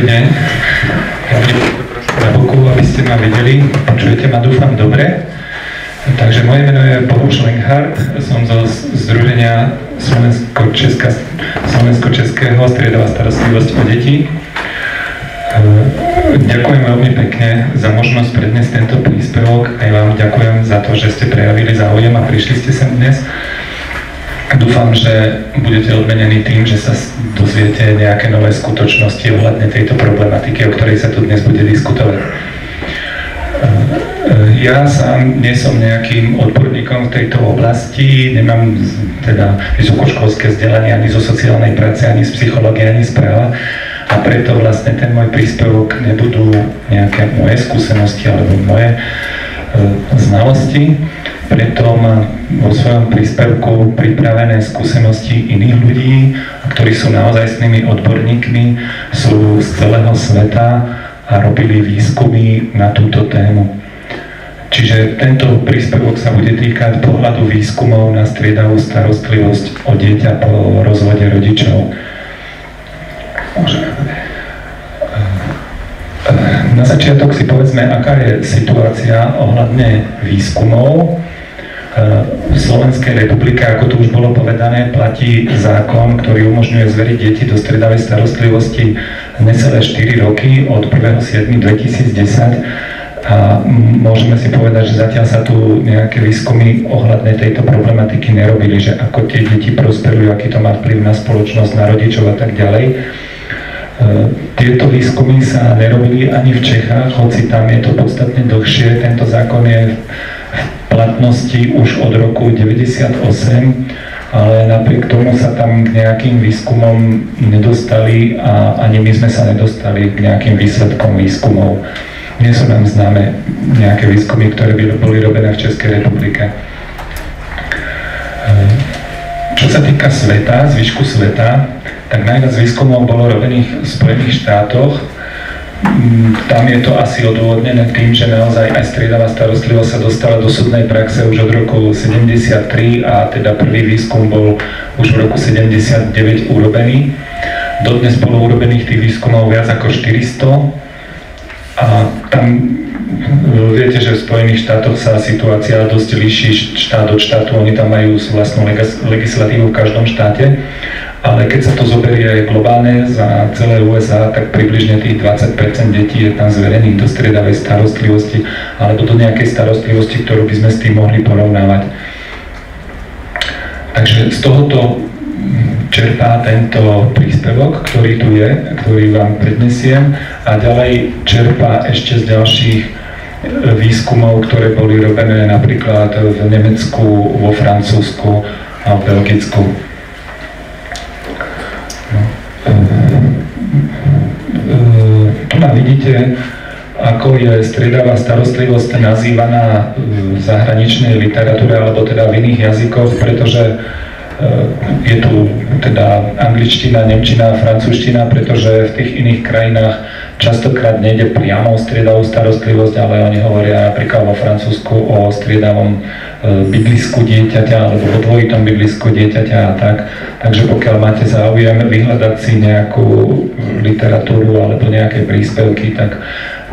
Dobrý deň. Na boku, aby ste ma videli, počujete ma, dúfam, dobre. Takže moje meno je Bohuš Lenghart, som zo Združenia Slovensko-Českého striedavá starostlivosť o deti. Ďakujem veľmi pekne za možnosť predniesť tento príspevok. Aj vám ďakujem za to, že ste prejavili záujem a prišli ste sem dnes. Dúfam, že budete odmenení tým, že sa dozviete nejaké nové skutočnosti ohľadne tejto problematiky, o ktorej sa tu dnes bude diskutovať. Ja sám nie som nejakým odborníkom v tejto oblasti, nemám teda vysokoškolské vzdelanie ani zo sociálnej práce, ani z psychológie, ani z práva, a preto vlastne ten môj príspevok nebudú nejaké moje skúsenosti alebo moje znalosti. Preto mám vo svojom príspevku pripravené skúsenosti iných ľudí, ktorí sú naozajstnými odborníkmi, sú z celého sveta a robili výskumy na túto tému. Čiže tento príspevok sa bude týkať pohľadu výskumov na striedavú starostlivosť o dieťa po rozvode rodičov. Na začiatok si povedzme, aká je situácia ohľadne výskumov. V Slovenskej republike, ako tu už bolo povedané, platí zákon, ktorý umožňuje zveriť deti do striedavej starostlivosti necelé 4 roky od 1.7.2010 a môžeme si povedať, že zatiaľ sa tu nejaké výskumy ohľadne tejto problematiky nerobili, že ako tie deti prosperujú, aký to má vplyv na spoločnosť, na rodičov a tak ďalej. Tieto výskumy sa nerobili ani v Čechách, hoci tam je to podstatne dlhšie. Tento zákon je v platnosti už od roku 1998, ale napriek tomu sa tam k nejakým výskumom nedostali a ani my sme sa nedostali k nejakým výsledkom výskumov. Nie sú nám známe nejaké výskumy, ktoré by boli robené v Českej republike. Čo sa týka sveta, zvyšku sveta, tak najviac výskumov bolo robených v Spojených štátoch. Tam je to asi odôvodnené tým, že naozaj aj striedavá starostlivosť sa dostala do súdnej praxe už od roku 73 a teda prvý výskum bol už v roku 79 urobený. Dodnes bolo urobených tých výskumov viac ako 400 a tam viete, že v Spojených štátoch sa situácia dosť líši štát od štátu, oni tam majú vlastnú legislatívu v každom štáte. Ale keď sa to zoberie globálne za celé USA, tak približne tých 20% detí je tam zverených do striedavej starostlivosti alebo do nejakej starostlivosti, ktorú by sme s tým mohli porovnávať. Takže z tohoto čerpá tento príspevok, ktorý tu je, ktorý vám prednesiem, a ďalej čerpá ešte z ďalších výskumov, ktoré boli robené napríklad v Nemecku, vo Francúzsku a v Belgicku. Tu vidíte, ako je striedavá starostlivosť nazývaná v zahraničnej literatúre alebo teda v iných jazykoch, pretože je tu teda angličtina, nemčina a francúzština, pretože v tých iných krajinách častokrát nejde priamo o striedavú starostlivosť, ale oni hovoria napríklad vo Francúzsku o striedavom bydlisku dieťaťa alebo o dvojitom bydlisku dieťaťa a tak. Takže pokiaľ máte záujem vyhľadať si nejakú literatúru alebo nejaké príspevky, tak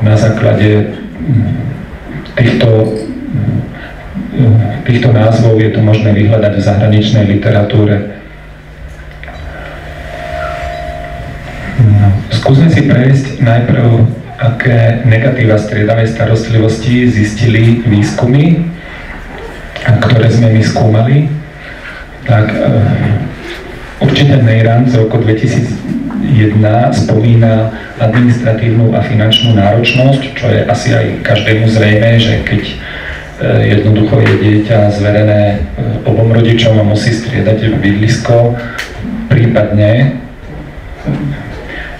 na základe týchto názvov je to možné vyhľadať v zahraničnej literatúre. Skúsme si prejsť najprv, aké negatíva striedavej starostlivosti zistili výskumy, ktoré sme my skúmali. Tak určite Nejran z roku 2001 spomína administratívnu a finančnú náročnosť, čo je asi aj každému zrejmé, že keď jednoducho je dieťa zverené obom rodičom a musí striedať bydlisko, prípadne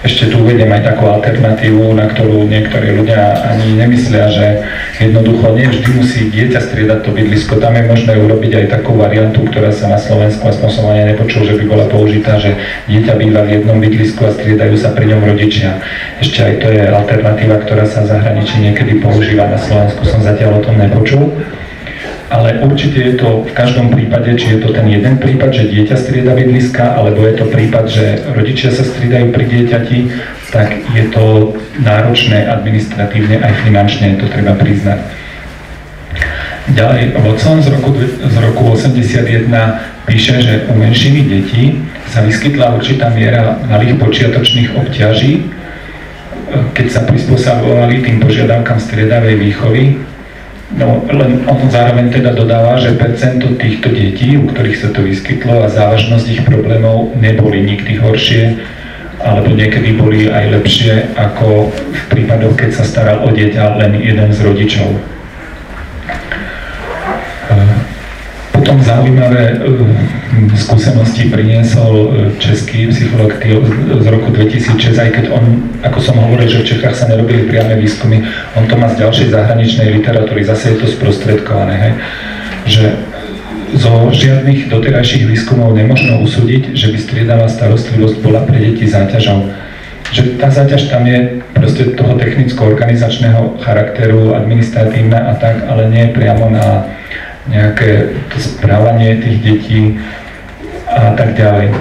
ešte tu uvediem aj takú alternatívu, na ktorú niektorí ľudia ani nemyslia, že jednoducho nie vždy musí dieťa striedať to bydlisko. Tam je možné urobiť aj takú variantu, ktorá sa na Slovensku, aspoň som ani nepočul, že by bola použitá, že dieťa býva v jednom bydlisku a striedajú sa pri ňom rodičia. Ešte aj to je alternatíva, ktorá sa v zahraničí niekedy používa, na Slovensku som zatiaľ o tom nepočul. ale určite je to v každom prípade, či je to ten jeden prípad, že dieťa strieda bydliska, alebo je to prípad, že rodičia sa striedajú pri dieťati, tak je to náročné administratívne aj finančne, to treba priznať. Ďalej, Watson z roku 81 píše, že u menšiny detí sa vyskytla určitá miera malých počiatočných obťaží, keď sa prispôsobovali tým požiadavkám striedavej výchovy. No, len on zároveň teda dodáva, že percento týchto detí, u ktorých sa to vyskytlo a závažnosť ich problémov neboli nikdy horšie, alebo niekedy boli aj lepšie ako v prípadoch, keď sa staral o dieťa len jeden z rodičov. Potom zaujímavé skúsenosti priniesol český psycholog z roku 2006, aj keď on, ako som hovoril, že v Čechách sa nerobili priame výskumy, on to má z ďalšej zahraničnej literatúry, zase je to sprostredkované, hej, že zo žiadnych doterajších výskumov nemožno usúdiť, že by striedavá starostlivosť bola pre deti záťažou. Že tá záťaž tam je proste toho technicko-organizačného charakteru, administratívna a tak, ale nie priamo na nejaké to správanie tých detí a tak ďalej.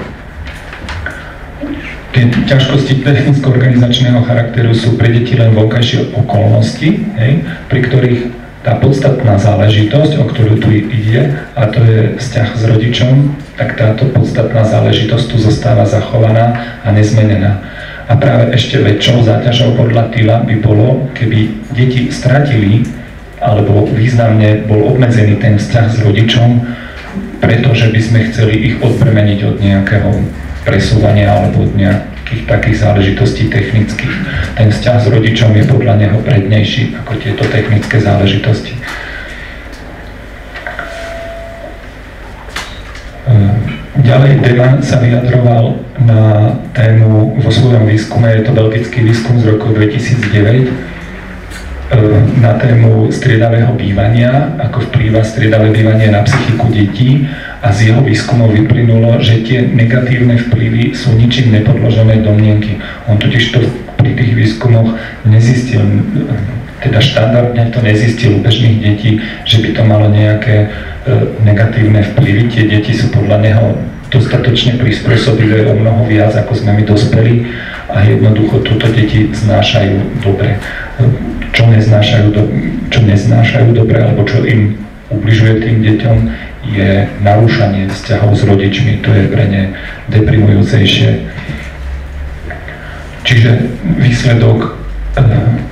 Tie ťažkosti technicko-organizačného charakteru sú pre deti len vonkajšie okolnosti, hej, pri ktorých tá podstatná záležitosť, o ktorú tu ide, a to je vzťah s rodičom, tak táto podstatná záležitosť tu zostáva zachovaná a nezmenená. A práve ešte väčšou záťažou podľa Tilla by bolo, keby deti stratili alebo významne bol obmedzený ten vzťah s rodičom, pretože by sme chceli ich odbremeniť od nejakého presúvania alebo od nejakých takých záležitostí technických. Ten vzťah s rodičom je podľa neho prednejší ako tieto technické záležitosti. Ďalej Delan sa vyjadroval na tému vo svojom výskume, je to belgický výskum z roku 2009, na tému striedavého bývania, ako vplýva striedavé bývanie na psychiku detí, a z jeho výskumov vyplynulo, že tie negatívne vplyvy sú ničím nepodložené domnienky. On totiž to pri tých výskumoch nezistil, teda štandardne to nezistil u bežných detí, že by to malo nejaké negatívne vplyvy. Tie deti sú podľa neho dostatočne prispôsobivé o mnoho viac, ako sme my dospeli, a jednoducho túto deti znášajú dobre. Čo neznášajú dobre, alebo čo im ubližuje tým deťom, je narúšanie vzťahov s rodičmi. To je pre ne deprimujúcejšie. Čiže výsledok,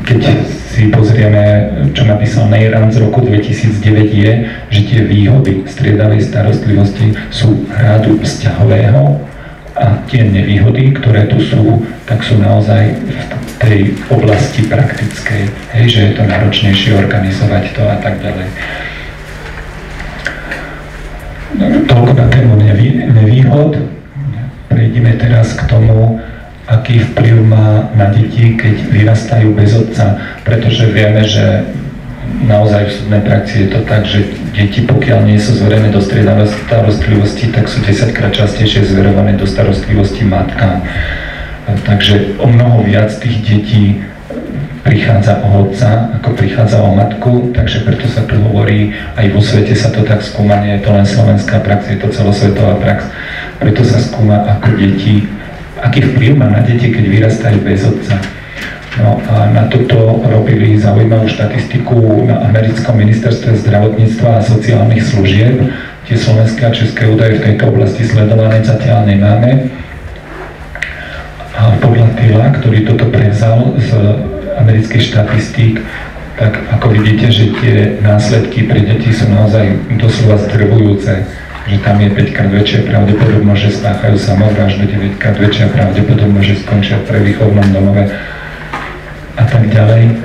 keď si pozrieme, čo napísal Neyran z roku 2009, je, že tie výhody striedavej starostlivosti sú rádu vzťahového, a tie nevýhody, ktoré tu sú, tak sú naozaj v tej oblasti praktickej. Hej, že je to náročnejšie organizovať to a tak ďalej. Toľko na tému nevýhod. Prejdeme teraz k tomu, aký vplyv má na deti, keď vyrastajú bez otca, pretože vieme, že naozaj v súdnej praxi je to tak, že deti, pokiaľ nie sú zverené do striedavej starostlivosti, tak sú 10-krát častejšie zverované do starostlivosti matkám. Takže o mnoho viac tých detí prichádza o otca, ako prichádza o matku, takže preto sa tu hovorí, aj vo svete sa to tak skúma, nie je to len slovenská prax, je to celosvetová prax, preto sa skúma, ako deti, aký vplyv má na deti, keď vyrastajú bez otca. No a na toto robili zaujímavú štatistiku na americkom ministerstve zdravotníctva a sociálnych služieb. Tie slovenské a české údaje v tejto oblasti sledované zatiaľ nemáme. A podľa Tilla, ktorý toto prevzal z amerických štatistík, tak ako vidíte, že tie následky pre deti sú naozaj doslova zdrvujúce. Že tam je 5-krát väčšia pravdepodobnosť, že spáchajú samovraždu, 9-krát väčšia pravdepodobnosť, že skončia v prevýchovnom domove a tak ďalej.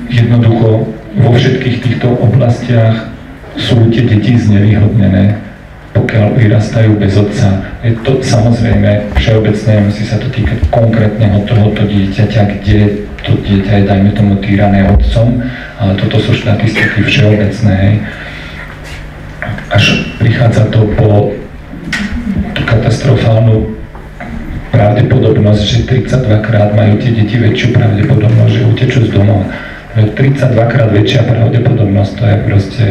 Jednoducho vo všetkých týchto oblastiach sú tie deti znevýhodnené, pokiaľ vyrastajú bez otca. Je to samozrejme všeobecné, musí sa to týkať konkrétneho tohoto dieťaťa, kde to dieťa je, dajme tomu, týrané otcom, ale toto sú štatistiky všeobecné. Hej. Až prichádza to po tú katastrofálnu pravdepodobnosť, že 32 krát majú tie deti väčšiu pravdepodobnosť, že utečú z domova. 32 krát väčšia pravdepodobnosť, to je proste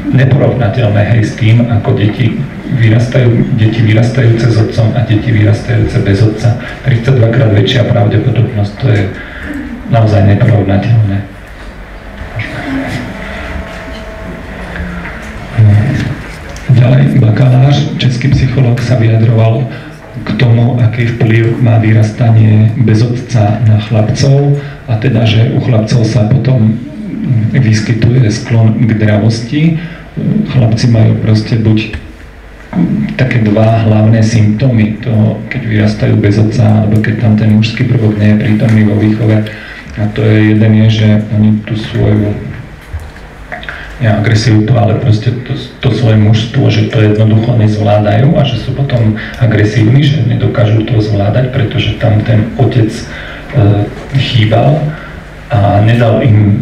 neporovnateľné, hej, s tým, ako deti vyrastajúce s otcom a deti vyrastajúce bez otca. 32 krát väčšia pravdepodobnosť, to je naozaj neporovnateľné. Ďalej, bakalář, český psychológ, sa vyjadroval k tomu, aký vplyv má vyrastanie bez otca na chlapcov, a teda, že u chlapcov sa potom vyskytuje sklon k dravosti. Chlapci majú proste buď také dva hlavné symptómy toho, keď vyrastajú bez otca, alebo keď tam ten mužský prvok nie je prítomný vo výchove. A to je jeden je, že oni tú svoju agresiu, ale proste to svoje mužstvo, že to jednoducho nezvládajú a že sú potom agresívni, že nedokážu to zvládať, pretože tam ten otec chýbal a nedal im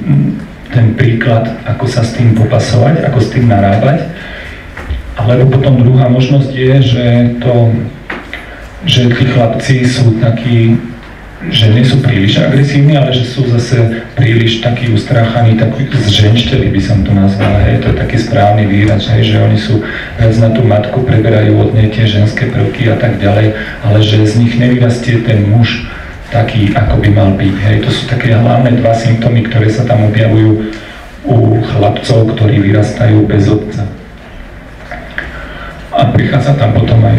ten príklad, ako sa s tým popasovať, ako s tým narábať. Alebo potom druhá možnosť je, že tí chlapci sú takí, že nie sú príliš agresívni, ale že sú zase príliš takí ustráchaní, takí zženšteli by som to nazval, hej, to je taký správny výraz, hej, že oni sú viac na tú matku, preberajú od nej tie ženské prvky a tak ďalej, ale že z nich nevyrastie ten muž taký, ako by mal byť, hej, to sú také hlavné dva symptómy, ktoré sa tam objavujú u chlapcov, ktorí vyrastajú bez otca. A prichádza tam potom aj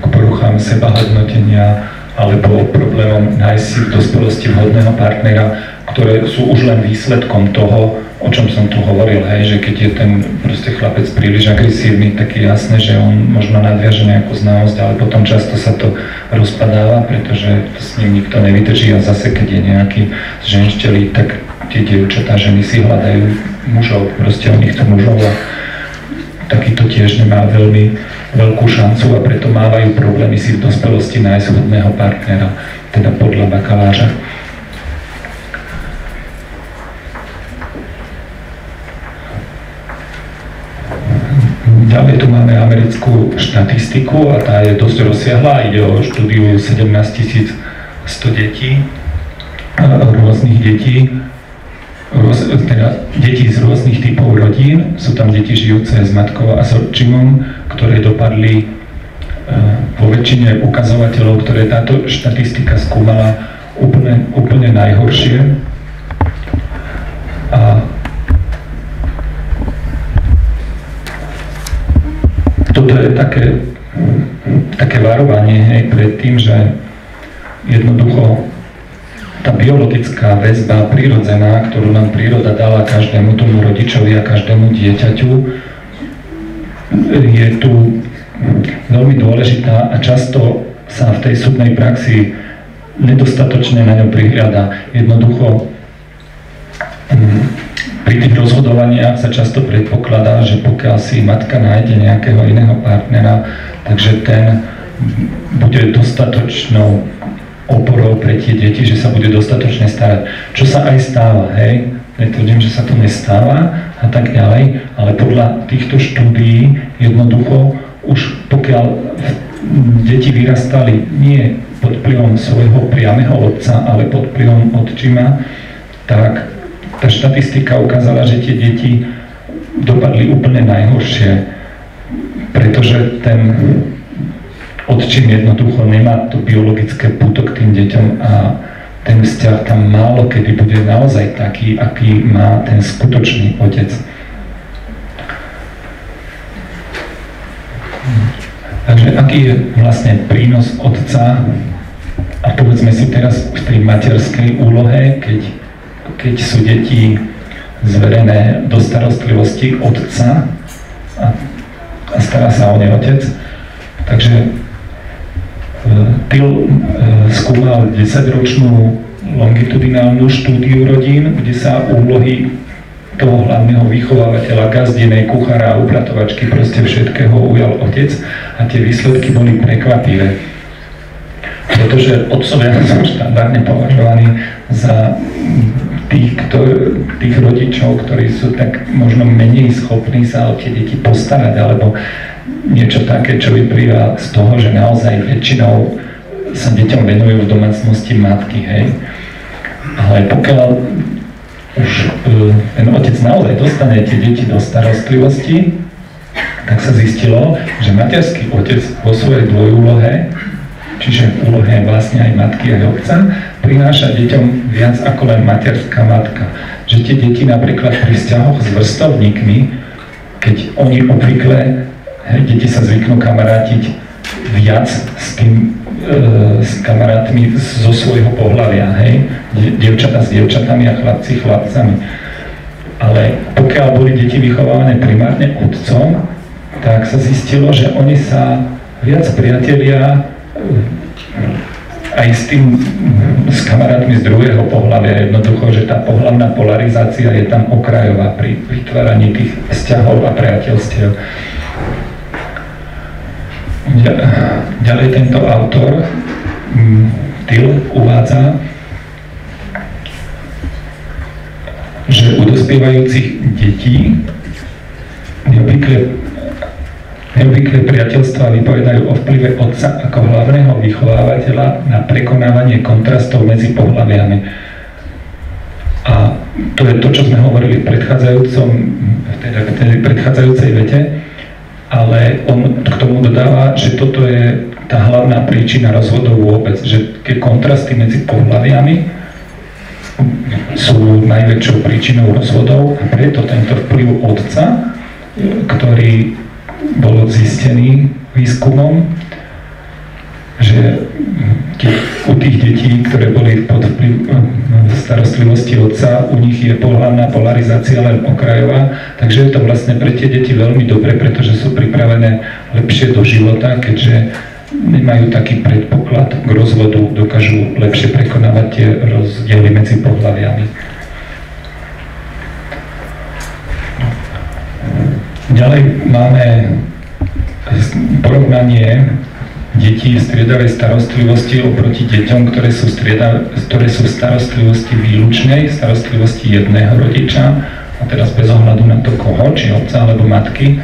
k poruchám sebahodnotenia alebo problémom nájsť si v dospelosti vhodného partnera, ktoré sú už len výsledkom toho, o čom som tu hovoril, hej, že keď je ten proste chlapec príliš agresívny, tak je jasné, že on možno nadviaže nejakú znalosť, ale potom často sa to rozpadáva, pretože to s ním nikto nevydrží a zase keď je nejaký zženštelý, tak tie dievčatá, ženy si hľadajú mužov, proste oni chcú mužov a takýto tiež nemá veľmi veľkú šancu a preto mávajú problémy si v dospelosti nájsť vhodného partnera, teda podľa bakaláža. Ďalej tu máme americkú štatistiku a tá je dosť rozsiahla, ide o štúdiu 17 100 detí, rôznych detí, teda detí z rôznych typov rodín. Sú tam deti žijúce s matkou a s otčimom, ktoré dopadli vo väčšine ukazovateľov, ktoré táto štatistika skúmala úplne najhoršie. A toto je také varovanie, hej, pred tým, že jednoducho tá biologická väzba prirodzená, ktorú nám príroda dala každému tomu rodičovi a každému dieťaťu, je tu veľmi dôležitá a často sa v tej súdnej praxi nedostatočne na ňu prihliada. Jednoducho pri tých rozhodovaniach sa často predpokladá, že pokiaľ si matka nájde nejakého iného partnera, takže ten bude dostatočnou oporou pre tie deti, že sa bude dostatočne starať. Čo sa aj stáva, hej? Netvrdím, že sa to nestáva a tak ďalej, ale podľa týchto štúdií jednoducho už pokiaľ deti vyrastali nie pod vplyvom svojho priameho otca, ale pod vplyvom otčima, tak tá štatistika ukázala, že tie deti dopadli úplne najhoršie, pretože ten otčím jednoducho nemá to biologické puto k tým deťom a ten vzťah tam málo kedy bude naozaj taký, aký má ten skutočný otec. Takže aký je vlastne prínos otca a povedzme si teraz v tej materskej úlohe, keď sú deti zverené do starostlivosti otca a stará sa o ne otec. Takže Till skúmal 10-ročnú longitudinálnu štúdiu rodín, kde sa úlohy toho hlavného vychovávateľa, gazdinej, kuchára, upratovačky, proste všetkého ujal otec a tie výsledky boli prekvapivé. Pretože otcovia sú štandardne považovaní za tých rodičov, ktorí sú tak možno menej schopní sa o tie deti postarať, alebo niečo také, čo vyplýva z toho, že naozaj väčšinou sa deťom venujú v domácnosti matky, hej. Ale pokiaľ už ten otec naozaj dostane tie deti do starostlivosti, tak sa zistilo, že materský otec vo svojej dvojúlohe, čiže v úlohe vlastne aj matky aj otca, prináša deťom viac ako len materská matka. Že tie deti napríklad pri vzťahoch s vrstovníkmi, keď oni obvykle, deti sa zvyknú kamarátiť viac s kamarátmi zo svojho pohlavia, hej? Dievčatá s dievčatami a chlapci chlapcami. Ale pokiaľ boli deti vychovávané primárne otcom, tak sa zistilo, že oni sa viac priatelia aj s kamarátmi z druhého pohlavia. Jednoducho, že tá pohlavná polarizácia je tam okrajová pri vytváraní tých vzťahov a priateľstiev. Ďalej tento autor Till uvádza, že u dospievajúcich detí neobvyklé priateľstvá vypovedajú o vplyve otca ako hlavného vychovávateľa na prekonávanie kontrastov medzi pohlaviami. A to je to, čo sme hovorili v tej predchádzajúcej vete, ale on k tomu dodáva, že toto je tá hlavná príčina rozvodov vôbec, že tie kontrasty medzi pohlaviami sú najväčšou príčinou rozvodov a preto tento vplyv otca, ktorý bol zistený výskumom, že u tých detí, ktoré boli pod vplyvom starostlivosti otca, u nich je pohlavná polarizácia len okrajová, takže je to vlastne pre tie deti veľmi dobre, pretože sú pripravené lepšie do života, keďže nemajú taký predpoklad k rozvodu, dokážu lepšie prekonávať tie rozdiely medzi pohlaviami. Ďalej máme porovnanie detí v striedavej starostlivosti oproti deťom, ktoré sú v starostlivosti výlučnej, starostlivosti jedného rodiča, a teraz bez ohľadu na to koho, či otca alebo matky.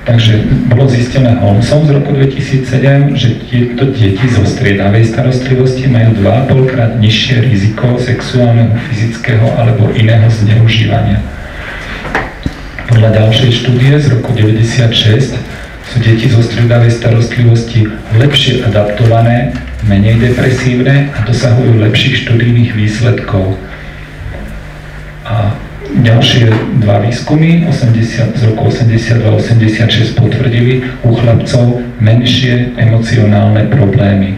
Takže bolo zistené Holmesom z roku 2007, že tieto deti zo striedavej starostlivosti majú 2,5 krát nižšie riziko sexuálneho, fyzického alebo iného zneužívania. Podľa ďalšej štúdie z roku 1996 sú deti zo striedavej starostlivosti lepšie adaptované, menej depresívne a dosahujú lepších študijných výsledkov. A ďalšie dva výskumy z roku 82-86 potvrdili u chlapcov menšie emocionálne problémy.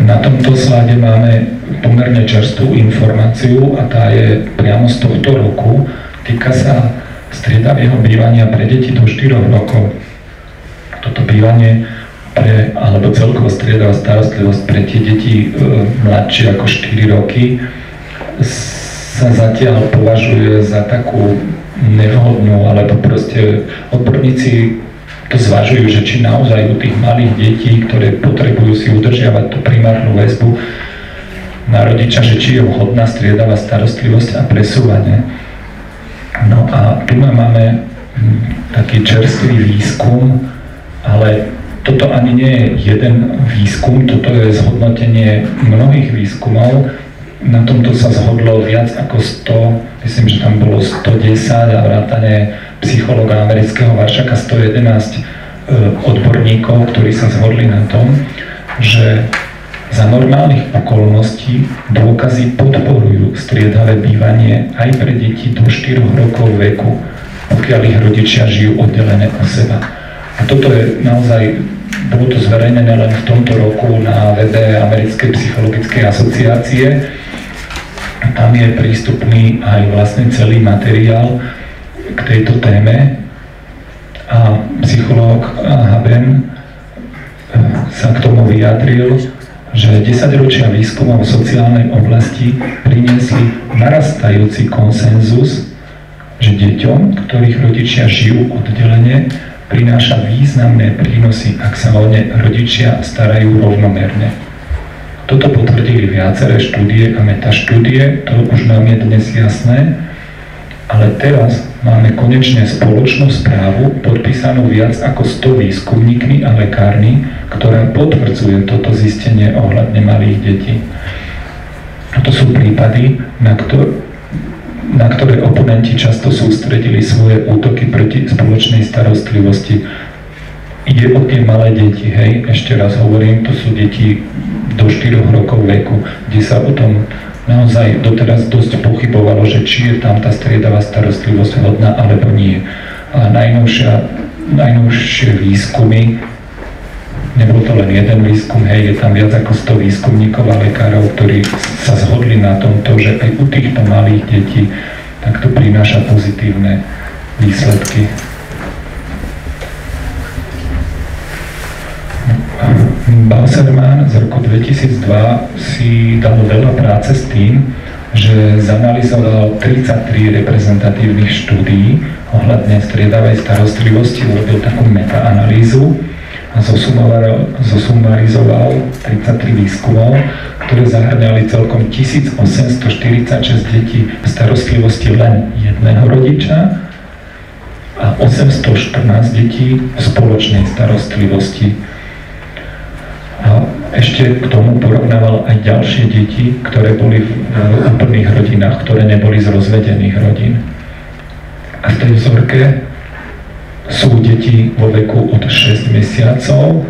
Na tomto slade máme pomerne čerstvú informáciu a tá je priamo z tohto roku. Týka sa striedavého bývania pre deti do 4 rokov. Toto bývanie alebo celkovo striedavá starostlivosť pre tie deti mladšie ako 4 roky sa zatiaľ považuje za takú nevhodnú, alebo proste odborníci to zvažujú, že či naozaj u tých malých detí, ktoré potrebujú si udržiavať tú primárnu väzbu na rodiča, že či je vhodná striedavá starostlivosť a presúvanie. No a tu máme taký čerstvý výskum, ale toto ani nie je jeden výskum, toto je zhodnotenie mnohých výskumov. Na tomto sa zhodlo viac ako 100, myslím, že tam bolo 110 a vrátane psychologa amerického Varšaka 111 odborníkov, ktorí sa zhodli na tom, že za normálnych okolností dôkazy podporujú striedavé bývanie aj pre deti do 4 rokov veku, pokiaľ ich rodičia žijú oddelené od seba. A toto je naozaj, bolo to zverejnené len v tomto roku na webe Americkej psychologickej asociácie. Tam je prístupný aj vlastne celý materiál k tejto téme a psychológ Haben sa k tomu vyjadril, že 10 ročia výskumov v sociálnej oblasti priniesli narastajúci konsenzus, že deťom, ktorých rodičia žijú oddelene, prináša významné prínosy, ak sa o ne rodičia starajú rovnomerne. Toto potvrdili viaceré štúdie a metaštúdie, to už nám je dnes jasné. Ale teraz máme konečne spoločnú správu, podpísanú viac ako 100 výskumníkmi a lekármi, ktorá potvrdzuje toto zistenie ohľadne malých detí. To sú prípady, na ktoré oponenti často sústredili svoje útoky proti spoločnej starostlivosti. Ide o tie malé deti, hej, ešte raz hovorím, to sú deti do 4 rokov veku, kde sa o tom naozaj doteraz dosť pochybovalo, že či je tam tá striedavá starostlivosť hodná alebo nie. A najnovšie výskumy, nebol to len jeden výskum, hej, je tam viac ako 100 výskumníkov a lekárov, ktorí sa zhodli na tomto, že aj u týchto malých detí takto prináša pozitívne výsledky. Balserman z roku 2002 si dal veľa práce s tým, že zanalizoval 33 reprezentatívnych štúdií ohľadne striedavej starostlivosti, urobil takú metaanalýzu a zosumarizoval 33 výskumov, ktoré zahrňali celkom 1846 detí v starostlivosti len jedného rodiča a 814 detí v spoločnej starostlivosti. A ešte k tomu porovnával aj ďalšie deti, ktoré boli v úplných rodinách, ktoré neboli z rozvedených rodín. A v tej vzorke sú deti vo veku od 6 mesiacov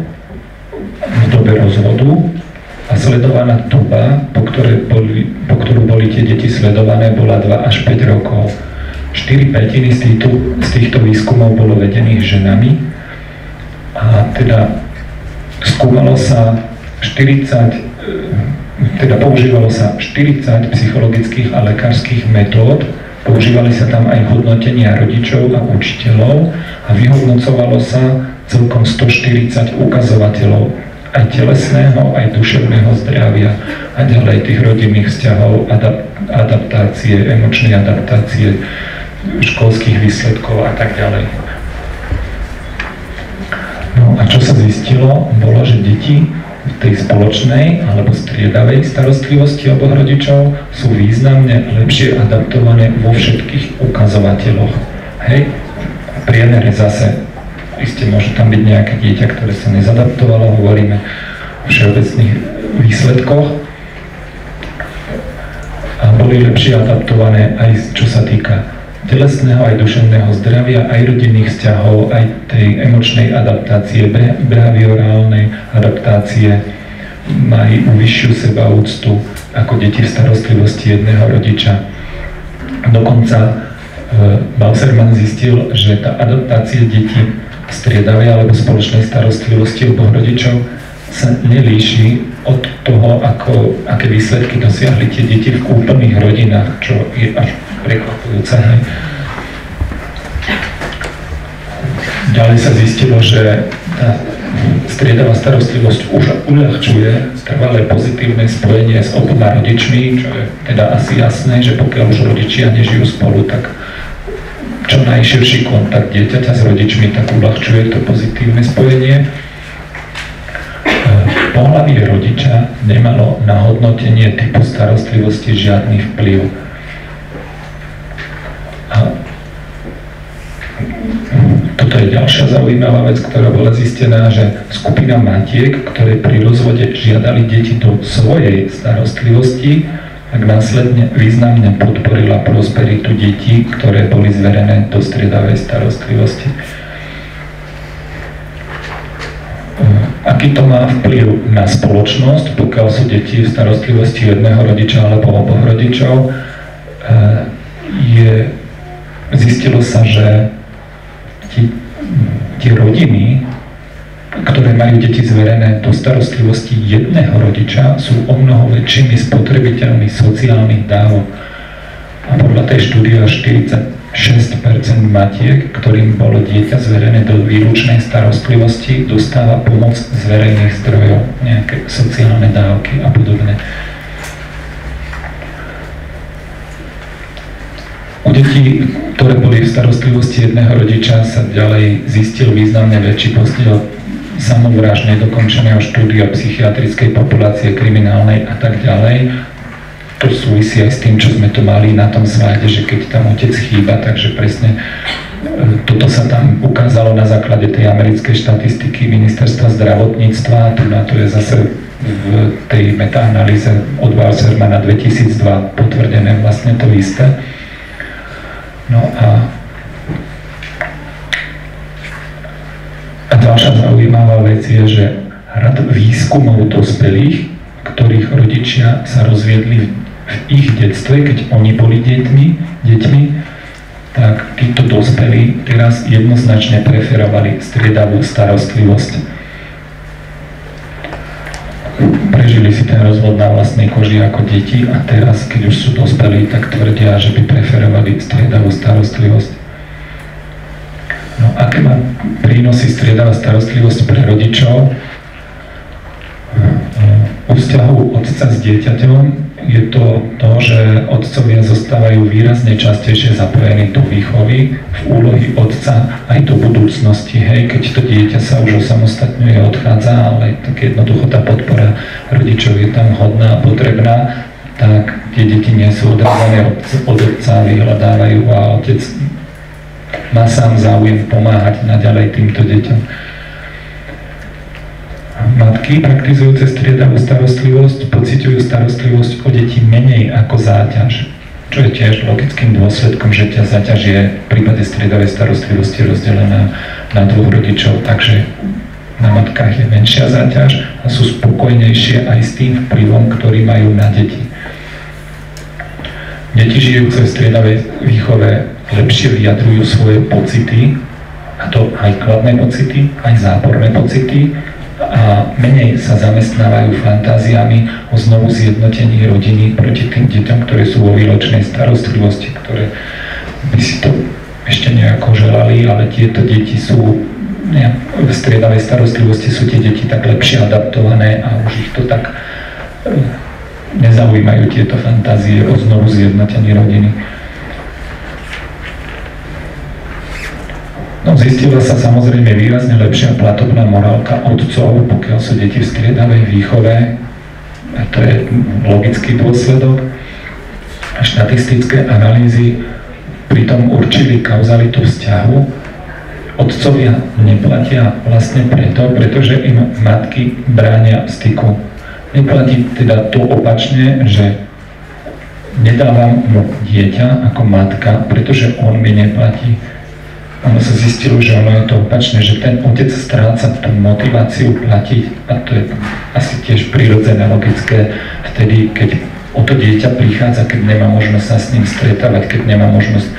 v dobe rozvodu a sledovaná doba, po ktorú boli tie deti sledované, bola 2 až 5 rokov. 4/5 z týchto výskumov bolo vedených ženami a teda skúmalo sa používalo sa 40 psychologických a lekárskych metód, používali sa tam aj hodnotenia rodičov a učiteľov a vyhodnocovalo sa celkom 140 ukazovateľov aj telesného, aj duševného zdravia a ďalej tých rodinných vzťahov, adaptácie, emočnej adaptácie, školských výsledkov a tak ďalej. No a čo sa zistilo, bolo, že deti v tej spoločnej alebo striedavej starostlivosti oboch rodičov sú významne lepšie adaptované vo všetkých ukazovateľoch. Hej, v priemere zase, isté môže tam byť nejaké dieťa, ktoré sa nezadaptovalo, hovoríme o všeobecných výsledkoch. A boli lepšie adaptované aj čo sa týka telesného, aj duševného zdravia, aj rodinných vzťahov, aj tej emočnej adaptácie, behaviorálnej adaptácie, majú vyššiu sebaúctu ako deti v starostlivosti jedného rodiča. Dokonca Balserman zistil, že tá adaptácia detí v striedavej alebo spoločnej starostlivosti oboch rodičov sa nelíši od toho, aké výsledky dosiahli tie deti v úplných rodinách, čo je až prekvapujúce. Ďalej sa zistilo, že tá striedavá starostlivosť už uľahčuje trvalé pozitívne spojenie s oboma rodičmi, čo je teda asi jasné, že pokiaľ už rodičia nežijú spolu, tak čo najširší kontakt dieťaťa s rodičmi, tak uľahčuje to pozitívne spojenie. Pohlavie rodiča nemalo na hodnotenie typu starostlivosti žiadny vplyv. A toto je ďalšia zaujímavá vec, ktorá bola zistená, že skupina matiek, ktoré pri rozvode žiadali deti do svojej starostlivosti, tak následne významne podporila prosperitu detí, ktoré boli zverené do striedavej starostlivosti. Aký to má vplyv na spoločnosť, pokiaľ sú deti v starostlivosti jedného rodiča alebo oboch rodičov? Zistilo sa, že tie rodiny, ktoré majú deti zverené do starostlivosti jedného rodiča, sú o mnoho väčšími spotrebiteľmi sociálnych dávok. A podľa tej štúdie 46% matiek, ktorým bolo dieťa zverené do výlučnej starostlivosti, dostáva pomoc z verejných zdrojov, nejaké sociálne dávky a podobne. U detí, ktoré boli v starostlivosti jedného rodiča, sa ďalej zistil významne väčší postiel samovrážd, nedokončeného štúdia psychiatrickej populácie, kriminálnej a tak ďalej. to súvisí aj s tým, čo sme tu mali na tom slajde, že keď tam otec chýba, takže presne toto sa tam ukázalo na základe tej americkej štatistiky ministerstva zdravotníctva. Tu na to je zase v tej metaanalýze od Wassermana 2002 potvrdené vlastne to isté. No a ďalšia zaujímavá vec je, že rad výskumov dospelých, ktorých rodičia sa rozviedli v ich detstve, keď oni boli deťmi, tak títo dospelí teraz jednoznačne preferovali striedavú starostlivosť. Prežili si ten rozvod na vlastnej koži ako deti a teraz, keď už sú dospelí, tak tvrdia, že by preferovali striedavú starostlivosť. No, aké má prínosy striedavá starostlivosť pre rodičov? U vzťahu otca s dieťaťom je to, že otcovia zostávajú výrazne častejšie zapojení do výchovy, v úlohy otca aj do budúcnosti. Hej, keď to dieťa sa už osamostatňuje, odchádza, ale tak jednoducho tá podpora rodičov je tam hodná a potrebná, tak tie deti nie sú odrezané od otca, vyhľadávajú a otec má sám záujem pomáhať naďalej týmto deťom. Matky praktizujúce striedavú starostlivosť pociťujú starostlivosť o deti menej ako záťaž, čo je tiež logickým dôsledkom, že tá záťaž je v prípade striedavej starostlivosti rozdelená na dvoch rodičov, takže na matkách je menšia záťaž a sú spokojnejšie aj s tým vplyvom, ktorý majú na deti. Deti žijúce v striedavej výchove lepšie vyjadrujú svoje pocity, a to aj kladné pocity, aj záporné pocity, a menej sa zamestnávajú fantáziami o znovu zjednotení rodiny proti tým deťom, ktoré sú vo výločnej starostlivosti, ktoré by si to ešte nejako želali, ale tieto deti sú v striedavej starostlivosti, sú tie deti tak lepšie adaptované a už ich to tak nezaujímajú tieto fantázie o znovu zjednotení rodiny. No, zistila sa samozrejme výrazne lepšia platobná morálka otcov, pokiaľ sú deti v striedavej výchove. A to je logický dôsledok. A štatistické analýzy pritom určili kauzalitu vzťahu. Otcovia neplatia vlastne pretože im matky bránia v styku. Neplatí teda to opačne, že nedávam mu dieťa ako matka, pretože on mi neplatí. Ono sa zistilo, že ono je to opačné, že ten otec stráca tú motiváciu platiť a to je asi tiež prirodzené, logické vtedy, keď o to dieťa prichádza, keď nemá možnosť sa s ním stretávať, keď nemá možnosť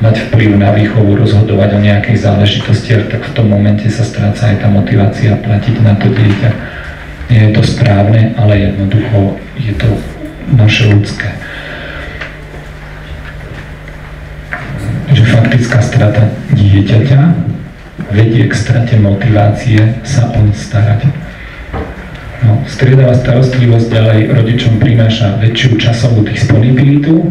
mať vplyv na výchovu, rozhodovať o nejakej záležitosti, tak v tom momente sa stráca aj tá motivácia platiť na to dieťa. Nie je to správne, ale jednoducho je to naše ľudské. Že faktická strata dieťaťa vedie k strate motivácie sa oň starať. No, striedavá starostlivosť ďalej rodičom prináša väčšiu časovú disponibilitu.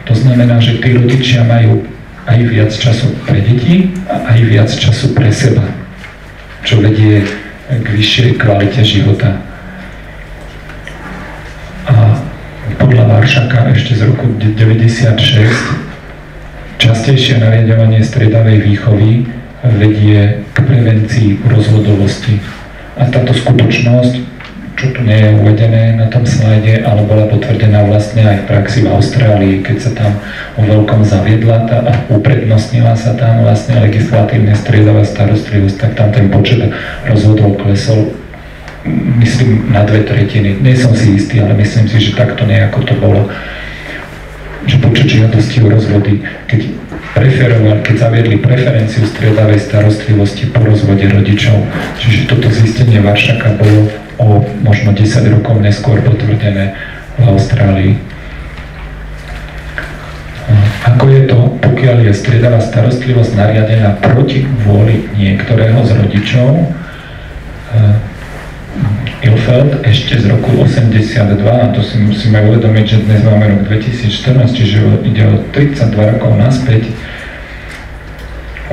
To znamená, že tí rodičia majú aj viac času pre deti a aj viac času pre seba, čo vedie k vyššej kvalite života. A podľa Warshaka ešte z roku 1996 častejšie nariaďovanie striedavej výchovy vedie k prevencii rozvodovosti. A táto skutočnosť, čo tu nie je uvedené na tom slajde, ale bola potvrdená vlastne aj v praxi v Austrálii, keď sa tam o veľkom zaviedla a uprednostnila sa tam vlastne legislatívne striedavá starostlivosť, tak tam ten počet rozvodov klesol, myslím, na 2/3. Nie som si istý, ale myslím si, že takto nejako to bolo. Že počet žiadostí o rozvody, keď zaviedli preferenciu striedavej starostlivosti po rozvode rodičov. Čiže toto zistenie Warshaka bolo o možno 10 rokov neskôr potvrdené v Austrálii. Ako je to, pokiaľ je striedavá starostlivosť nariadená proti vôli niektorého z rodičov? Ilfeld ešte z roku 82, a to si musíme uvedomiť, že dnes máme rok 2014, čiže ide o 32 rokov naspäť,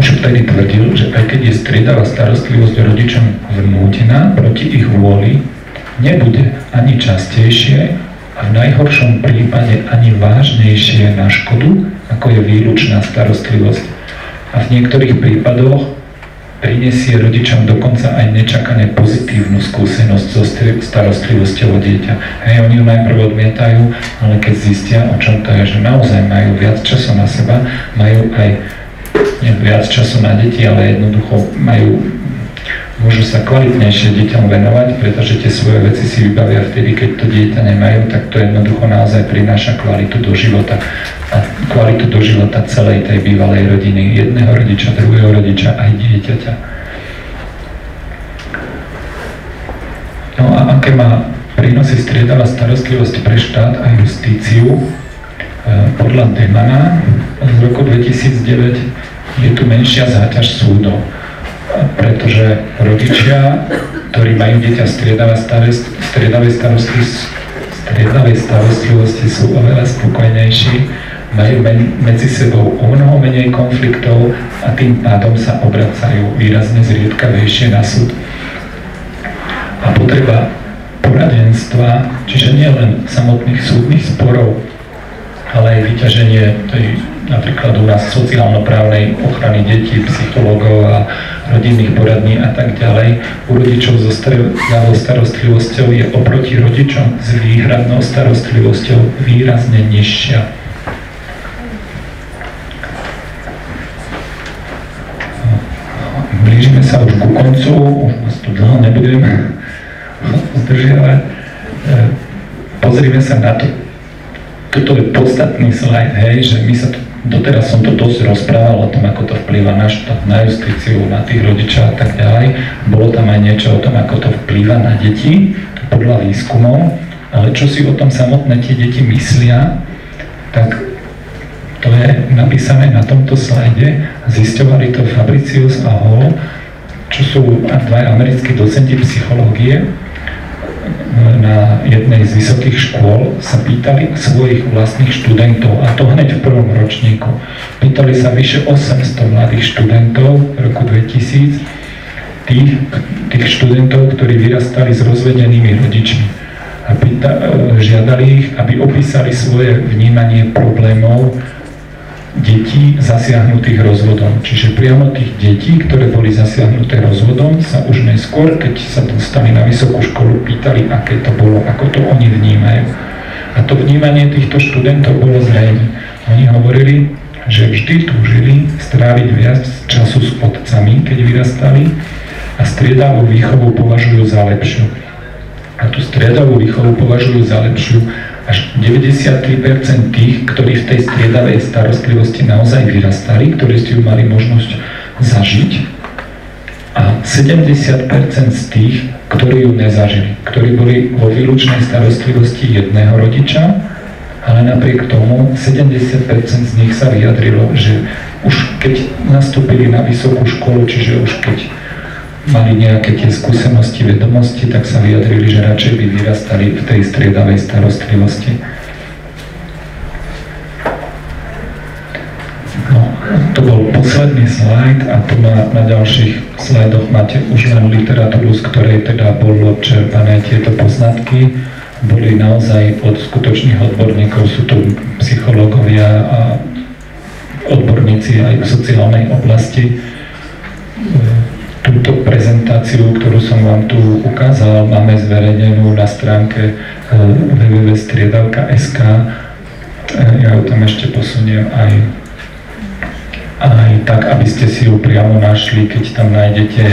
už vtedy tvrdil, že aj keď je striedavá starostlivosť rodičom vnútená proti ich vôli, nebude ani častejšie a v najhoršom prípade ani vážnejšie na škodu, ako je výlučná starostlivosť. A v niektorých prípadoch prinesie rodičom dokonca aj nečakane pozitívnu skúsenosť so starostlivosťou o dieťa. Hej, oni ju najprv odmietajú, ale keď zistia, o čom to je, že naozaj majú viac času na seba, majú aj viac času na deti, ale jednoducho môžu sa kvalitnejšie deťom venovať, pretože tie svoje veci si vybavia vtedy, keď to dieťa nemajú, tak to jednoducho naozaj prináša kvalitu do života. A kvalitu do života celej tej bývalej rodiny, jedného rodiča, druhého rodiča aj dieťaťa. No a aké má prínosy striedavá starostlivosť pre štát a justíciu? Podľa Demana z roku 2009 je tu menšia záťaž súdov, pretože rodičia, ktorí majú dieťa v striedavej starostlivosti, sú oveľa spokojnejší, majú medzi sebou o mnoho menej konfliktov a tým pádom sa obracajú výrazne zriedkavejšie na súd. A potreba poradenstva, čiže nie len samotných súdnych sporov, ale aj vyťaženie tej napríklad u nás sociálno-právnej ochrany detí, psychológov a rodinných poradní a tak ďalej, u rodičov so striedavou starostlivosťou je oproti rodičom s výhradnou starostlivosťou výrazne nižšia. Blížime sa už ku koncu, už vás tu dlho nebudem zdržiavať. Pozrime sa na to. Toto je podstatný slajd, hej, že my sa doteraz som to dosť rozprával o tom, ako to vplýva na štát, na justíciu, na tých rodičov a tak ďalej. Bolo tam aj niečo o tom, ako to vplýva na deti, podľa výskumov, ale čo si o tom samotné tie deti myslia, tak to je napísané na tomto slajde. Zisťovali to Fabricius a Hall, čo sú dvaja americkí docenti psychológie. Na jednej z vysokých škôl sa pýtali svojich vlastných študentov, a to hneď v prvom ročníku. Pýtali sa vyše 800 mladých študentov v roku 2000, tých študentov, ktorí vyrastali s rozvedenými rodičmi. A žiadali ich, aby opísali svoje vnímanie problémov detí zasiahnutých rozvodom. Čiže priamo tých detí, ktoré boli zasiahnuté rozvodom, sa už neskôr, keď sa dostali na vysokú školu, pýtali, aké to bolo, ako to oni vnímajú. A to vnímanie týchto študentov bolo zrejme. Oni hovorili, že vždy túžili stráviť viac času s otcami, keď vyrastali, a striedavú výchovu považujú za lepšiu. A tú striedavú výchovu považujú za lepšiu až 93% tých, ktorí v tej striedavej starostlivosti naozaj vyrastali, ktorí si ju mali možnosť zažiť, a 70% z tých, ktorí ju nezažili, ktorí boli vo výlučnej starostlivosti jedného rodiča, ale napriek tomu 70% z nich sa vyjadrilo, že už keď nastúpili na vysokú školu, čiže už keď mali nejaké tie skúsenosti, vedomosti, tak sa vyjadrili, že radšej by vyrastali v tej striedavej starostlivosti. No, to bol posledný slajd a tu na ďalších slajdoch máte už len literatúru, z ktorej teda bolo čerpané tieto poznatky. Boli naozaj od skutočných odborníkov, sú to psychológovia a odborníci aj v sociálnej oblasti. Túto prezentáciu, ktorú som vám tu ukázal, máme zverejnenú na stránke www.striedavka.sk. Ja ju tam ešte posuniem aj tak, aby ste si ju priamo našli, keď tam nájdete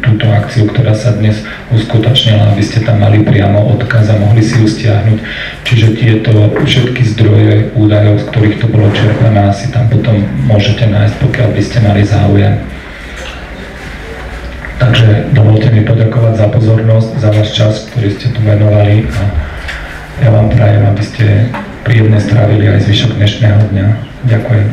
túto akciu, ktorá sa dnes uskutočnila, aby ste tam mali priamo odkaz a mohli si ju stiahnuť. Čiže tieto všetky zdroje údajov, z ktorých to bolo čerpané, si tam potom môžete nájsť, pokiaľ by ste mali záujem. Takže dovolte mi poďakovať za pozornosť, za váš čas, ktorý ste tu venovali, a ja vám prajem, aby ste príjemne strávili aj zvyšok dnešného dňa. Ďakujem.